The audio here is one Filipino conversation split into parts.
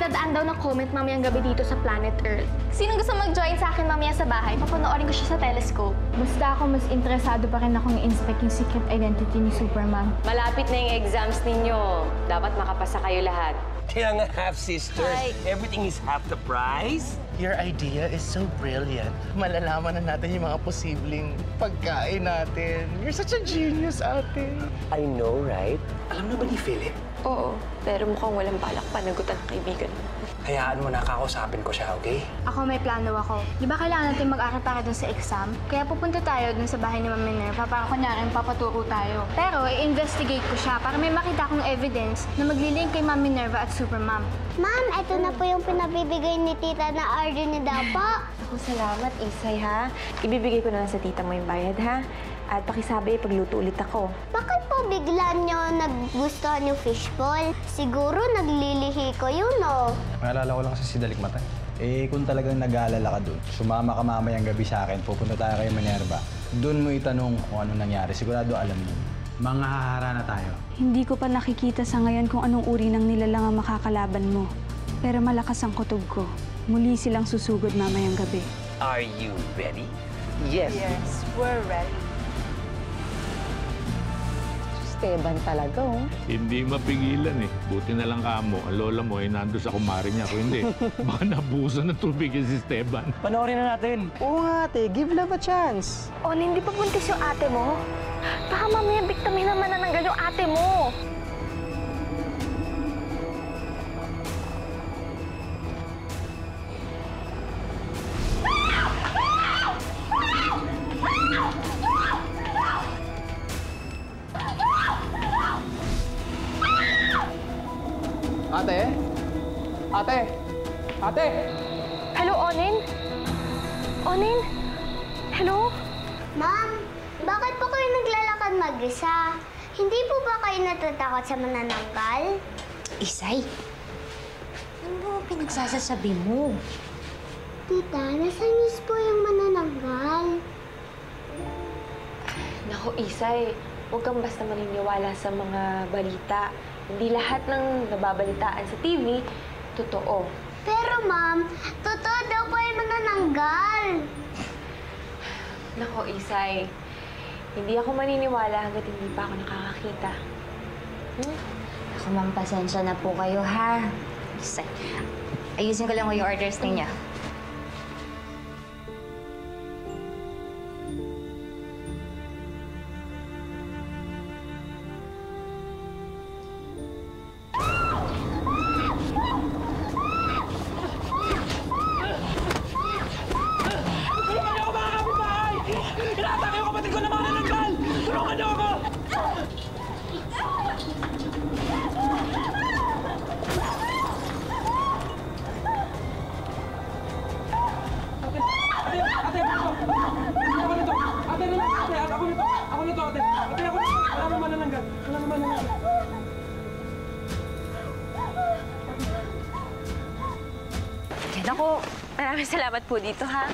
dadaan daw ng comet mamayang gabi dito sa planet Earth. Sinong gusto mag-join sa akin mamaya sa bahay? Papanoorin ko siya sa telescope. Basta ako mas interesado pa rin akong i-inspect yung secret identity ni Superman. Malapit na yung exams ninyo. Dapat makapasa kayo lahat. Kaya nga half-sisters, everything is half the price. Your idea is so brilliant. Malalaman na natin yung mga posibleng pagkain natin. You're such a genius, ate. I know, right? Alam na ba ni Philip? Oo, pero mukhang walang balak panagutan ng kaibigan mo. Hayaan mo na kakausapin ko siya, okay? Ako may plano ako. Di ba kailangan natin mag-aral para dun sa exam? Kaya pupunta tayo dun sa bahay ni Ma'am Minerva para kunyari papaturo tayo. Pero i-investigate ko siya para may makita akong evidence na maglilink kay Ma'am Minerva at Supermom. Ma'am, ito na po yung pinabibigay ni Tita na order ni Dapo. Ako, salamat, Isay, ha? Ibibigay ko na lang sa tita mo yung bayad, ha? At pakisabi, pagluto ulit ako. Bakit po bigla nyo naggustuhan yung fishball? Siguro naglilihi ko yun, no? Naalala ko lang kasi si Dalikmata. Kung talagang nag-aalala ka doon, sumama ka mamayang gabi sa akin, pupunta tayo kay Minerva. Doon mo itanong kung ano nangyari. Sigurado alam mo. Mga haharana tayo. Hindi ko pa nakikita sa ngayon kung anong uri ng nilalang ang makakalaban mo. Pero malakas ang kutob ko. Muli silang susugod mamayang gabi. Are you ready? Yes, we're ready. Esteban talaga, oh. Hindi mapigilan eh. Buti na lang kamo, ang lola mo ay nando sa kumari niya. Kung hindi, baka nabusan ng tubig yung si Esteban. Panoorin na natin. Oo nga, ate. Give love a chance. O, hindi pa buntis yung ate mo? Baka mamaya biktamin naman na ng yung ate mo. Ate? Ate? Ate? Hello, Onin? Onin? Hello? Ma'am, bakit po kayo naglalakad mag-isa? Hindi po ba kayo natatakot sa manananggal? Isay, ano pinagsasasabi mo? Tita, nasa news po yung manananggal. Naku, Isay, huwag kang basta maniniwala sa mga balita. Hindi lahat ng nababalitaan sa TV, totoo. Pero ma'am, totoo daw po yung manananggal. Naku, Isay, hindi ako maniniwala hanggat hindi pa ako nakakakita. Ako, ma'am, pasensya na po kayo, ha? Isay, ayusin ko lang yung orders ninyo. Naku, maraming salamat po dito, ha?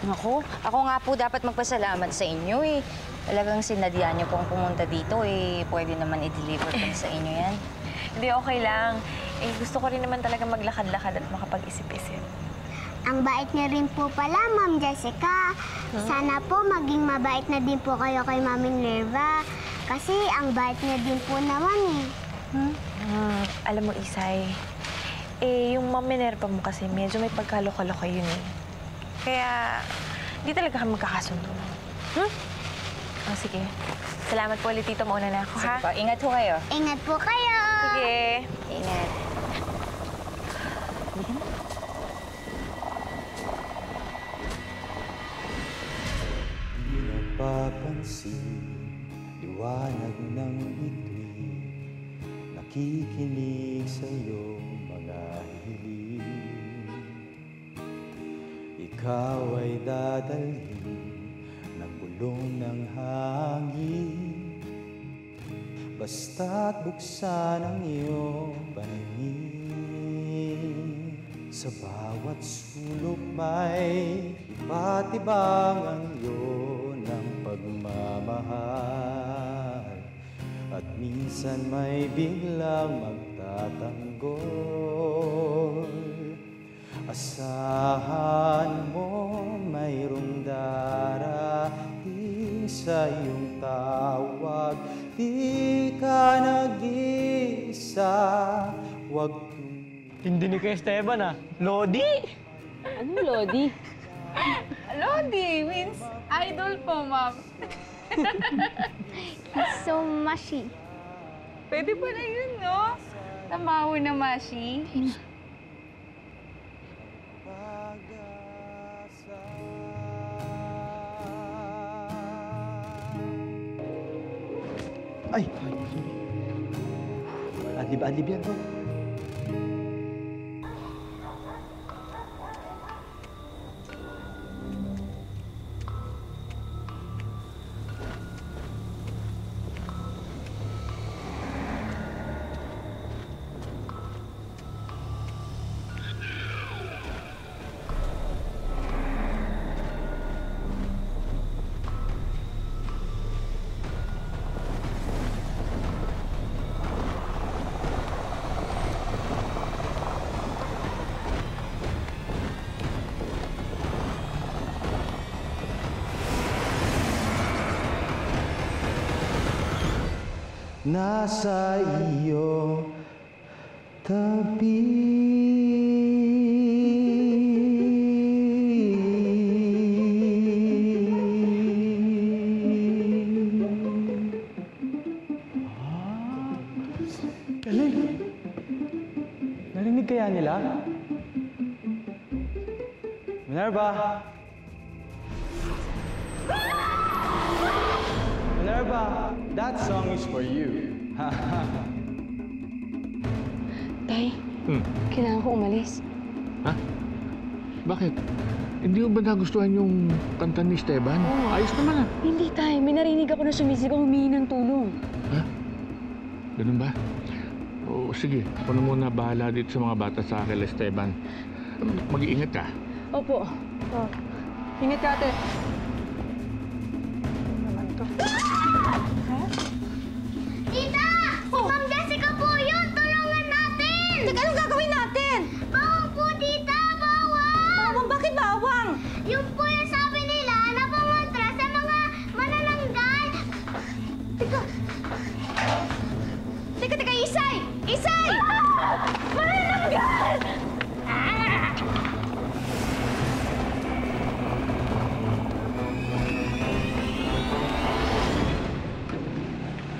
Naku, ako nga po dapat magpasalamat sa inyo, eh. Talagang sinadya niyo pong pumunta dito, eh. Pwede naman i-deliver pa sa inyo yan. Hindi, okay lang. Eh, gusto ko rin naman talaga maglakad-lakad at makapag-isip-isip. Ang bait niya rin po pala, Ma'am Jessica. Sana po maging mabait na din po kayo kay Ma'am Minerva. Kasi ang bait niya din po naman, eh. Alam mo, Isay, yung Ma'am Minerva mo kasi medyo may pagkaloko-loko yun, eh. Kaya, di talaga kami magkakasundo. Oh, sige. Salamat po ulit, Tito. Mauna na ako, ha? Sige po, ingat po kayo. Ingat po kayo! Sige. Ingat. Di napapansin, liwanag ng bituin, nakikinig sa iyong mga hiling. Ikaw ay dadalhin ng bulong ng hangin, basta't buksan ang iyong paningin. Sa bawat sulok may iba't ibang anyo ng pagmamahal, at minsan may biglang magtatanggol. Asahan mo mayroong darating sa iyong tawag. Di ka nag-iisa, wag Hindi ni kay Esteban ah. Lodi! Anong Lodi? Lodi means idol po, ma'am. He's so mushy. Pwede pa na yun, no? Tamaho na, Mashi. Ay! Adlib-adlib yan, bro. Nasa iyo tabi. Galing! Narinig kaya nila? Minerva! Minerva! That song is for you. Tay, kailangan ko umalis. Ha? Bakit? Hindi mo ba nagustuhan yung kanta ni Esteban? Ayos naman ah. Hindi, Tay. May narinig ako na sumisigaw humingi ng tulong. Ha? Ganun ba? O sige, ako na muna bahala dito sa mga bata sa akin, Esteban. Mag-iingat ka. Opo. Ingat ka, ate. Tita! Ma'am Jessica po yun! Tulungan natin! Teka, anong gagawin natin? Bawang po, tita! Bawang! Bawang? Bakit bawang? Yung po yung sabi nila na pumuntra sa mga manananggal. Teka, Isay! Isay! Manananggal!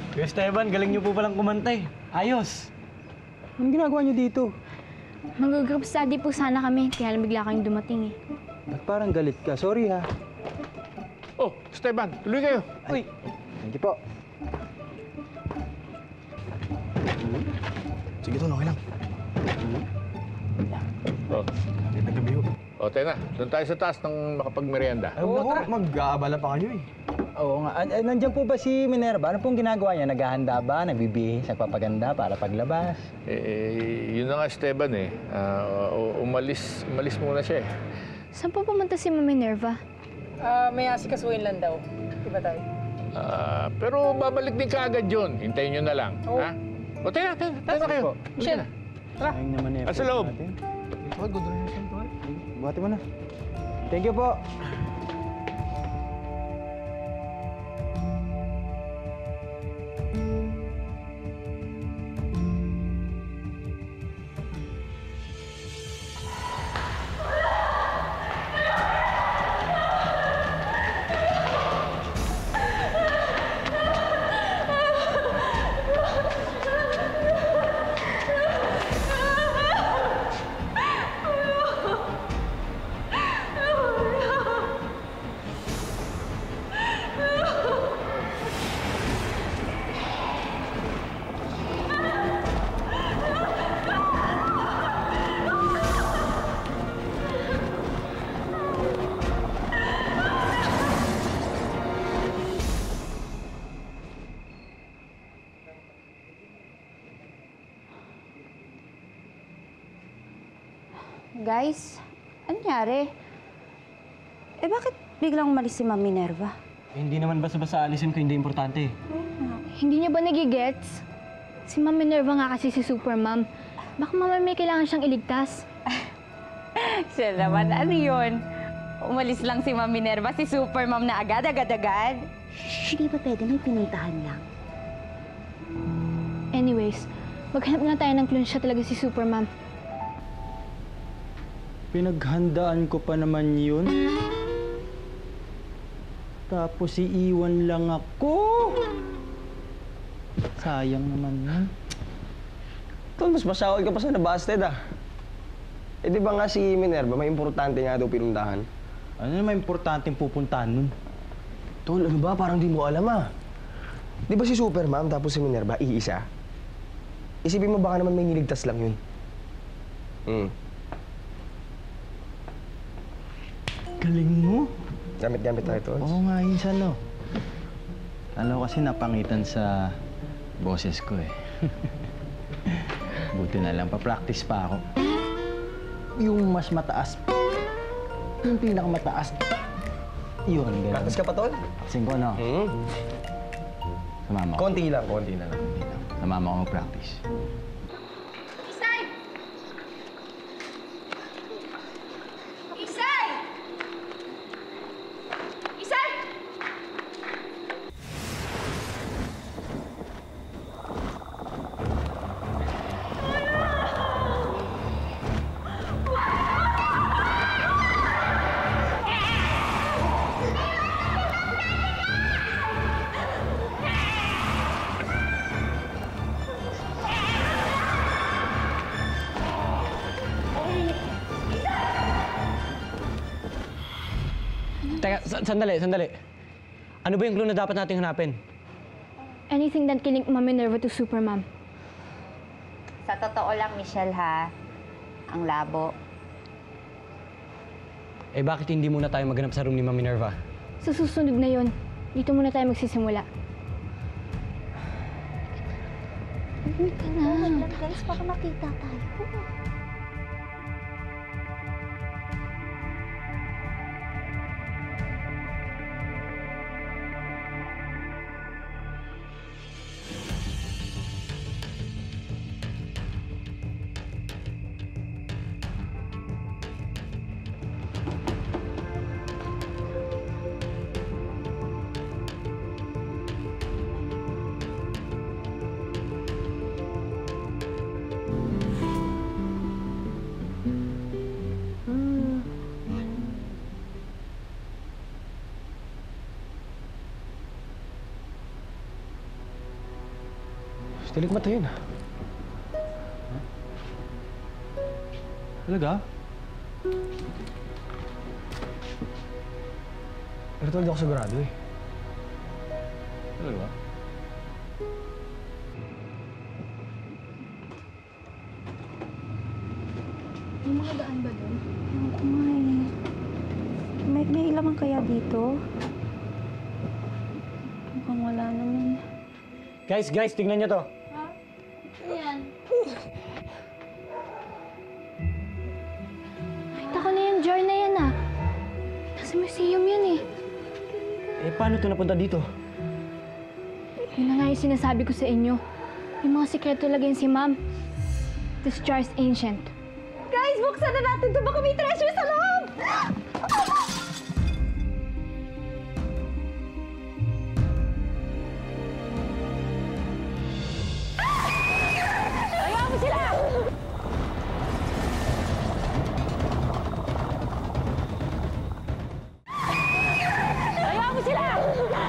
Kuya Esteban, galing niyo po palang kumantay. Ayos! Anong ginagawa niyo dito? Mag-group study po sana kami, kaya lang bigla kayong dumating eh. Ba't parang galit ka? Sorry ha. Oh, Esteban, tuloy kayo. Uy! Thank you po. Sige, Ton, okay lang. Oh, Magandang gabi ho. Tena, doon tayo sa taas ng makapagmerienda. Ay, naku, mag-aabala pa kayo eh. Oo nga. Nandiyan po ba si Minerva? Ano pong ginagawa niya? Naghahanda ba? Nagbibihis? Nagpapaganda para paglabas? Yun na nga, Esteban eh. Umalis muna siya eh. Saan po pumunta si Ma'am Minerva? May asikasuhin lang daw. Diba tayo? Pero babalik din kaagad yun. Hintayin nyo na lang. Oo. Ha? O, tena kayo. Michelle, tara. Sayang naman eh. Sa loob. Good reason to it. Buhati mo na. Thank you po. Guys, ano nangyari? Bakit biglang umalis si Ma'am Minerva? Hindi naman basta-basta alisin ko, hindi importante. Hindi niyo ba nagigets? Si Ma'am Minerva nga kasi si Super Ma'am. Baka mamaya may kailangan siyang iligtas. Siya naman, ano yun? Umalis lang si Ma'am Minerva, si Super Ma'am na agad. Hindi ba pwede may pinuntahan lang? Anyways, maghanap na tayo ng clue siya talaga si Super Ma'am. Pinaghandaan ko pa naman yun. Tapos iiwan lang ako. Sayang naman yun. Tol, mas masahol ka pa sa nabasted ah. Eh di ba nga si Minerva, may importante nga daw pinuntahan? Ano naman importanteng pupuntahan nun? Tol, ano ba? Parang di mo alam ah. Di ba si Super Ma'am tapos si Minerva, iisa? Isipin mo baka naman may niligtas lang yun. Galing mo. Gamit-gamit tayo, Tol. Oo nga, insan no. Alam ko kasi napangitan sa boses ko eh. Buti na lang, pa-practice pa ako. Yung mas mataas. Yung pinakamataas. Yun, ganun. Practice ka pa, Tol? Practicing ko, no? Sumama ko. Konti lang. Sumama ko mag-practice. Isay! Isay! Isay! Teka, sandali. Ano ba yung clue na dapat nating hanapin? Anything that can link Ma'am Minerva to Super Ma'am. Sa totoo lang, Michelle, ha? Ang labo. Eh bakit hindi muna tayo maghanap sa room ni Ma'am Minerva? Sa susunod na yon, dito muna tayo magsisimula. Uwi ka na. Guys, baka makita tayo. Stilik mata yun. Talaga? Pero Tol, di ako sigurado eh. Talaga? May mga daan ba doon? Ewan ko nga eh. May ilaman kaya dito? Mukhang wala naman. Guys, tingnan niyo to. Ayan. Nakita ko na yung jar na yan ah. Nasa museum yan eh. Eh, paano ito napunta dito? Yun na nga yung sinasabi ko sa inyo. May mga sikreto lagyan si Ma'am. This jar is ancient. Guys, buksan na natin ito. Baka may treasure sa loob! Ayaw mo sila! Ayaw mo sila!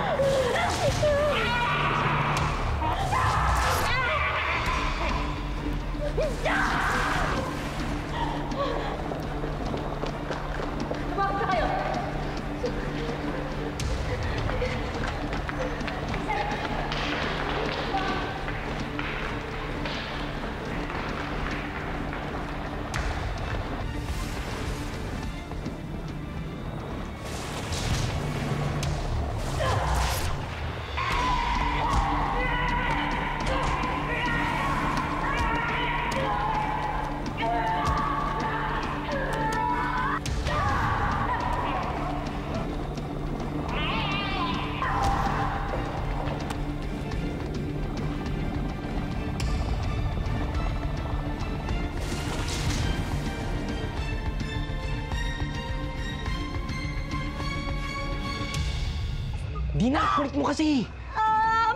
Di na, kulit mo kasi.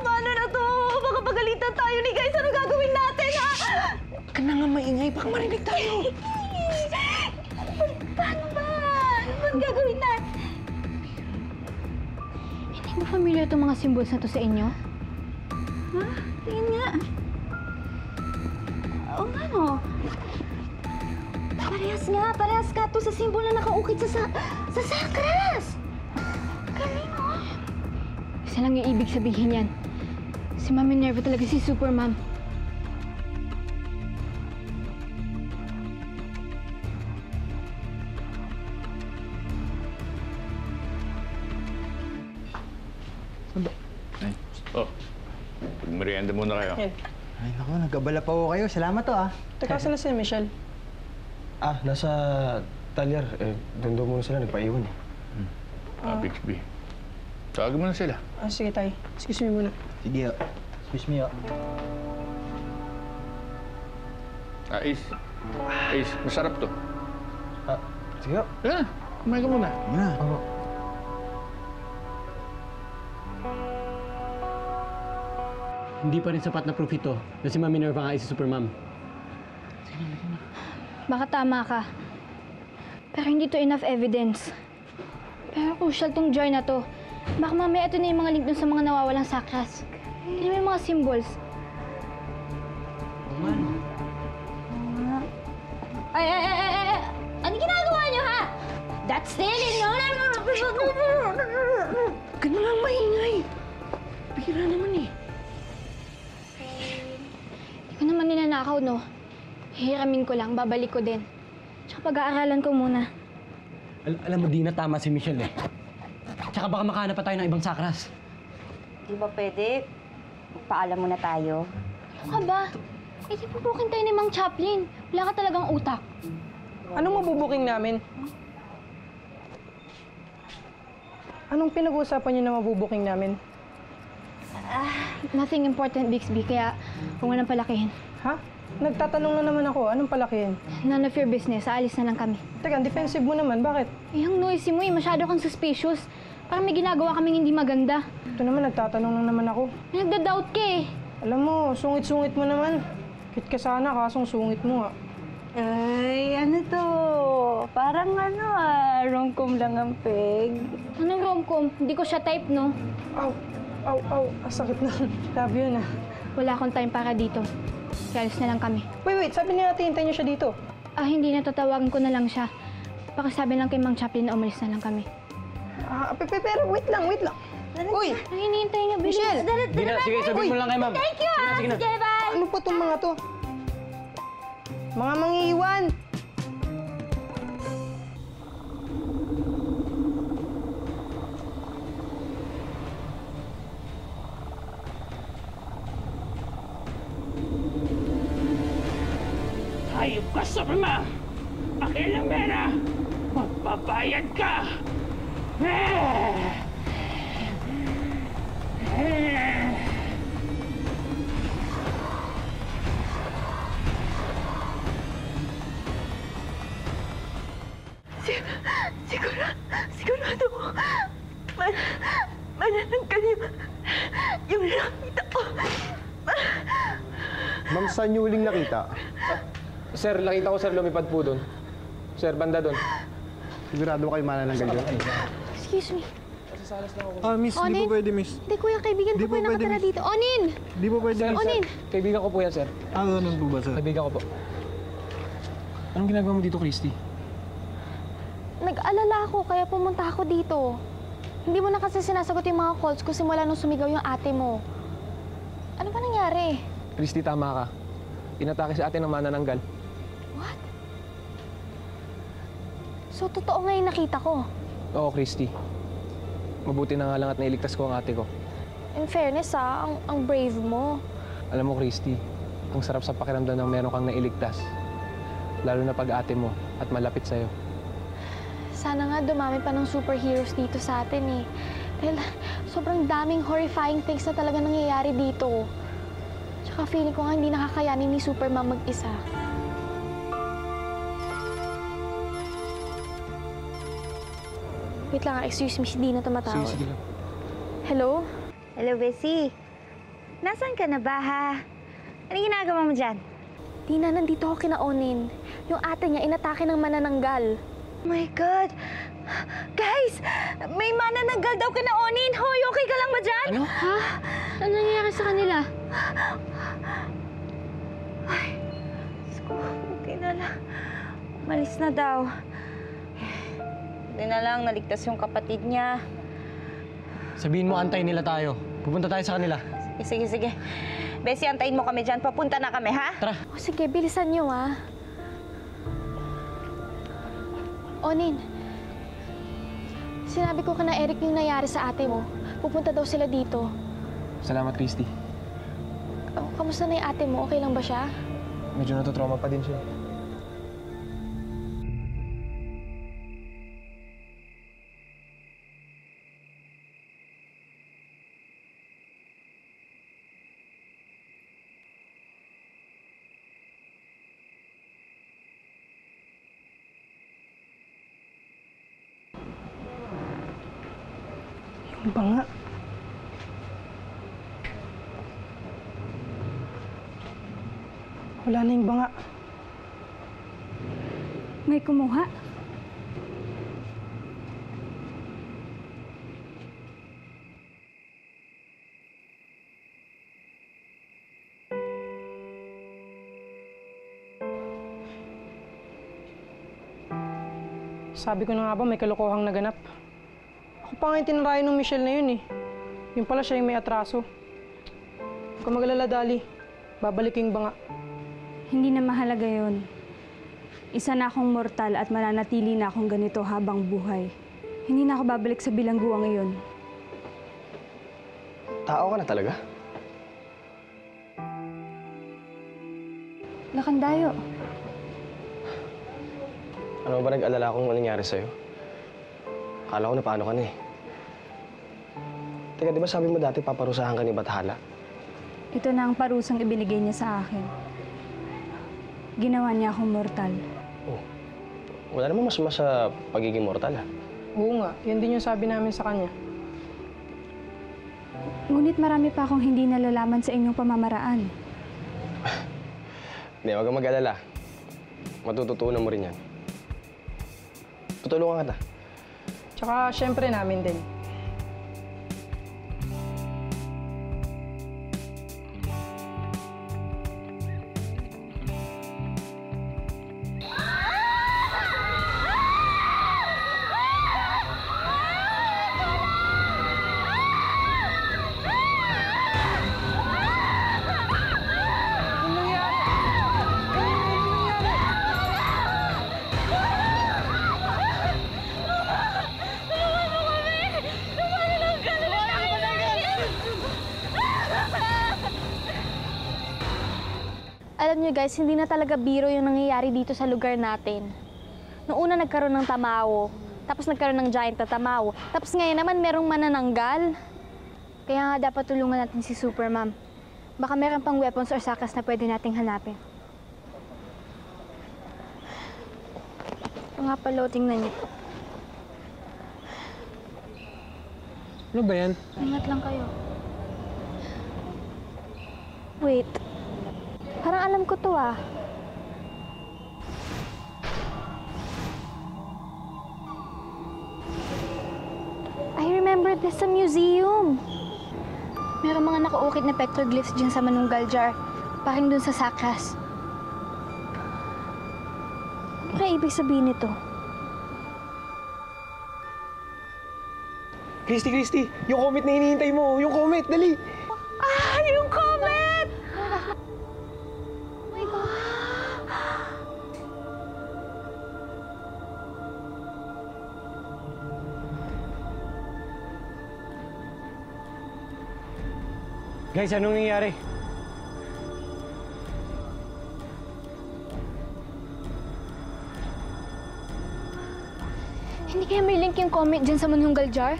Paano na to? Baka pagalitan tayo ni guys. Ano gagawin natin, ha? Huwag ka na nga maingay, baka marinig tayo. Paano ba? Ano bang gagawin natin? Hindi ba familiar itong mga symbols na to sa inyo? Ha? Tingin nga. Oo nga, no? Parehas nga to sa simbol na nakaukit sa sakras. Galing, oh. Isa lang yung ibig sabihin yan. Si Ma'am Minerva talaga si Super Ma'am. Oh, merienda muna kayo. Ay, naku, nagkabala pa ho kayo. Salamat to, ah. Teka, saan na si Michelle? Ah, nasa talyer. Doon daw muna sila, nagpaiwan. Bixby. Tawagin mo na sila. Sige, tay. Excuse me muna. Sige, oh. Excuse me, oh. Ace. Ace, masarap to. Sige. Yan, kumain ka muna. Muna. Hindi pa rin sapat na proof ito na si Ma'am Minerva nga ay si Super Ma'am. Baka tama ka. Pero hindi to enough evidence. Pero crucial tong jar na to. Baka mamaya ito na yung mga link dun sa mga nawawalang sakras. Tignan mo yung mga symbols. Ay! Ano ginagawa niyo, ha? That's stealing! No! Huwag ka na lang maingay. Bira naman eh. Hindi ko naman ninanakaw, no? Hihiramin ko lang, babalik ko din. Tsaka pag-aaralan ko muna. Alam mo, Dina, tama si Michelle, eh. Tsaka baka makahanap pa tayo ng ibang sakras. Di ba pwede? Paalam muna tayo. Ano ka ba? Eh, di pupukin tayo ni Mang Chaplin. Wala ka talagang utak. Anong mabubuking namin? Anong pinag-uusapan niyo na mabubuking namin? Nothing important, Bixby, kaya kung anong palakihin. Ha? Nagtatanong na naman ako. Anong palakihin? None of your business. Aalis na lang kami. Teka, ang defensive mo naman. Bakit? Eh, ang noisy mo eh. Masyado kang suspicious. Parang may ginagawa kaming hindi maganda. Ito naman, nagtatanong lang naman ako. Nagda-doubt ka eh. Alam mo, sungit-sungit mo naman. Kit ka sana, kasong sungit mo, Ay, ano to? Parang rom-com lang ang peg. Anong rom-com? Hindi ko siya type, no? Aw, sakit na. Love yun, ah. Wala akong time para dito. Kaya alis na lang kami. Wait, sabi niya natin, hintayin niyo siya dito. Hindi na, tatawagan ko na lang siya. Pakisabi lang kay Mang Chaplin na umalis na lang kami. Pero wait lang. Uy! Ay, hinihintay niya, bilis. Michelle! Dina, sige, sabihin mo lang kay Ma'am. Thank you, ha? Sige na. Sige, bye! Ano pa itong mga to? Mga mangiiwan! Hayop ka sa mama! Akin ang pera! Magbabayad ka! Sigurado ko. Manananggal yung nakita ko. Ma'am, saan niyo huling nakita? Sir, nakita ko, sir, lumipad po doon. Sir, banda doon. Sigurado kayo manananggal yun? Excuse me. Miss, di po pwede, miss. Hindi, kuya, kaibigan ko po yung nakatira dito. Onin! Di po pwede, miss. Onin! Kaibigan ko po yan, sir. Ganun po ba, sir? Kaibigan ko po. Anong ginagawa mo dito, Christy? Nag-alala ako, kaya pumunta ako dito. Hindi mo na kasi sinasagot yung mga calls ko simula nung sumigaw yung ate mo. Ano ba nangyari? Christy, tama ka. Inatake sa atin ng manananggal. What? So, totoo nga yung nakita ko? Oo, Christy. Mabuti na nga lang at nailigtas ko ang ate ko. In fairness, ang brave mo. Alam mo, Christy, ang sarap sa pakiramdam ng meron kang nailigtas. Lalo na pag ate mo at malapit sa'yo. Sana nga dumami pa ng superheroes dito sa atin eh. Dahil sobrang daming horrifying things na talaga nangyayari dito. Tsaka feeling ko nga hindi nakakayanin ni Superman mag-isa. Wait lang, excuse me, si Dina tumatawag. Sige lang. Hello? Hello, Bessie. Nasaan ka na ba, ha? Ano ginagawa mo dyan? Tina, nandito ako kinaonin. Yung ate niya inatake ng manananggal. Oh my God! Guys! May manananggal daw kinaonin! Hoy, okay ka lang ba dyan? Ano? Ha? Ano nangyayari sa kanila? Ay, okay na lang. Umalis na daw. Hindi na lang, naligtas yung kapatid niya. Sabihin mo, antayin nila tayo. Pupunta tayo sa kanila. Sige, sige. Bessie, antayin mo kami dyan. Papunta na kami, ha? Tara. O sige, bilisan niyo Onin, sinabi ko ka na Eric yung nangyari sa ate mo. Pupunta daw sila dito. Salamat, Christy. Oh, kamusta na yung ate mo? Okay lang ba siya? Medyo natutrauma pa din siya. Yung banga. Wala na yung banga. May kumuha. Sabi ko na nga ba may kalokohang naganap. Ako pa nga yung tinarayan ng Michelle na yun eh. Yung pala siya yung may atraso. Huwag ka mag-alala, Dali. Babalik yung banga. Hindi na mahalaga yon. Isa na akong mortal at mananatili na akong ganito habang buhay. Hindi na ako babalik sa bilangguang iyon. Tao ka na talaga? Lakandayo. Ano ba nag-alala kung ano nangyari sa'yo? Akala ko na paano ka na eh. Teka, di ba sabi mo dati paparusahan ka ni Bathala? Ito na ang parusang ibinigay niya sa akin. Ginawa niya akong mortal. Oh. Wala namang mas sa pagiging mortal ah. Oo nga, yan din yung sabi namin sa kanya. Ngunit marami pa akong hindi nalalaman sa inyong pamamaraan. Hindi, wag kang mag-alala. Matututunan mo rin yan. Tutulungan kita. Tsaka syempre namin din. Alam niyo guys, hindi na talaga biro yung nangyayari dito sa lugar natin. Noong una nagkaroon ng tamawo, tapos nagkaroon ng giant na tamawo, tapos ngayon naman merong manananggal. Kaya nga dapat tulungan natin si Supermom. Baka meron pang weapons or sakas na pwede nating hanapin. Ito nga pala, tingnan niyo. Ano ba yan? Ingat lang kayo. Wait. Parang alam ko to ah. I remember this sa museum. Merong mga nakaukit na petroglyphs dyan sa manunggal jar. Parang dun sa sakras. Ano kaya ibig sabihin nito? Christy! Yung comet na hinihintay mo! Yung comet! Dali! Ah! Yung comet! Guys, anong nangyayari? Hindi kaya may link yung comet dyan sa manunggal jar?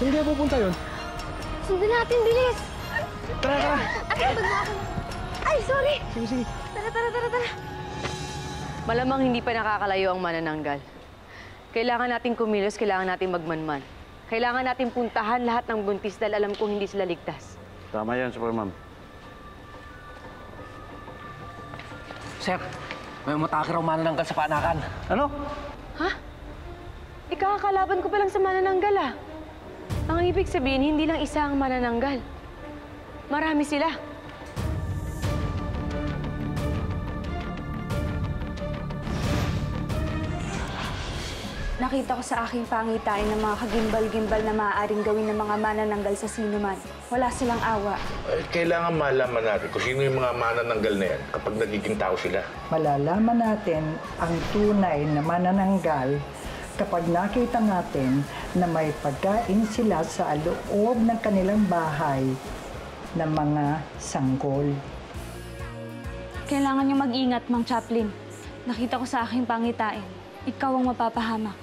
Saan kaya pupunta yun? Sundan natin, bilis! Tara, tara! Ay, bag mo ako. Ay, sorry! Sige, sige. Tara. Malamang hindi pa nakakalayo ang manananggal. Kailangan nating kumilos, kailangan nating magmanman. Kailangan nating puntahan lahat ng buntis dahil alam kong hindi sila ligtas. Tama yan, Super Ma'am. Sir, may umatake raw manananggal sa paanakan. Ano? Ha? Ikakakalaban ko pa lang sa manananggal, ah. Ang ibig sabihin, hindi lang isa ang manananggal. Marami sila. Nakita ko sa aking pangitain ng mga kagimbal-gimbal na maaaring gawin ng mga manananggal sa sinuman. Wala silang awa. Kailangan malaman natin kung sino yung mga manananggal na yan kapag nagiging tao sila. Malalaman natin ang tunay na manananggal kapag nakita natin na may pagkain sila sa loob ng kanilang bahay ng mga sanggol. Kailangan niyo mag-ingat, Mang Chaplin. Nakita ko sa aking pangitain. Ikaw ang mapapahamak.